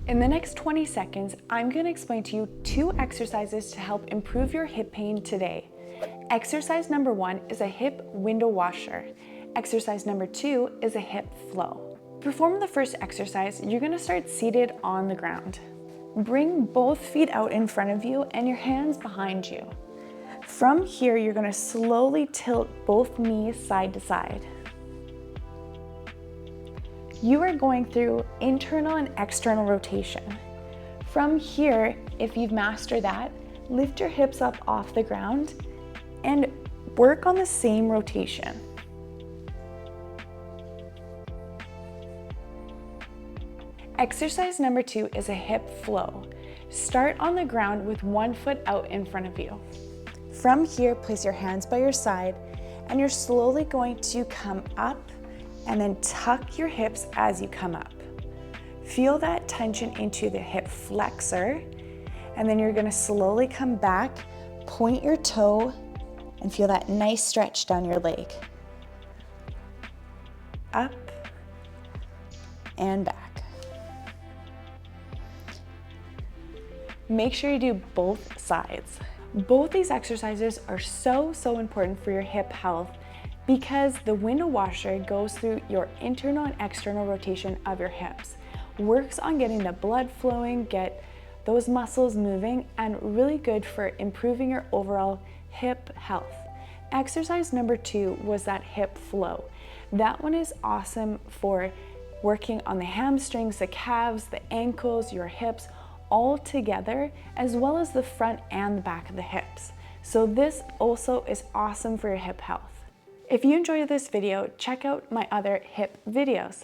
In the next 20 seconds, I'm going to explain to you 2 exercises to help improve your hip pain today. Exercise number 1 is a hip window washer. Exercise number 2 is a hip flow. To perform the first exercise, you're going to start seated on the ground. Bring both feet out in front of you and your hands behind you. From here, you're going to slowly tilt both knees side to side. You are going through internal and external rotation. From here, if you've mastered that, lift your hips up off the ground and work on the same rotation. Exercise number 2 is a hip flow. Start on the ground with one foot out in front of you. From here, place your hands by your side and you're slowly going to come up and then tuck your hips as you come up. Feel that tension into the hip flexor, and then you're gonna slowly come back, point your toe, and feel that nice stretch down your leg. Up and back. Make sure you do both sides. Both these exercises are so important for your hip health because the window washer goes through your internal and external rotation of your hips, works on getting the blood flowing, get those muscles moving, and really good for improving your overall hip health. Exercise number 2 was that hip flow. That one is awesome for working on the hamstrings, the calves, the ankles, your hips, all together, as well as the front and the back of the hips. So this also is awesome for your hip health. If you enjoyed this video, check out my other hip videos.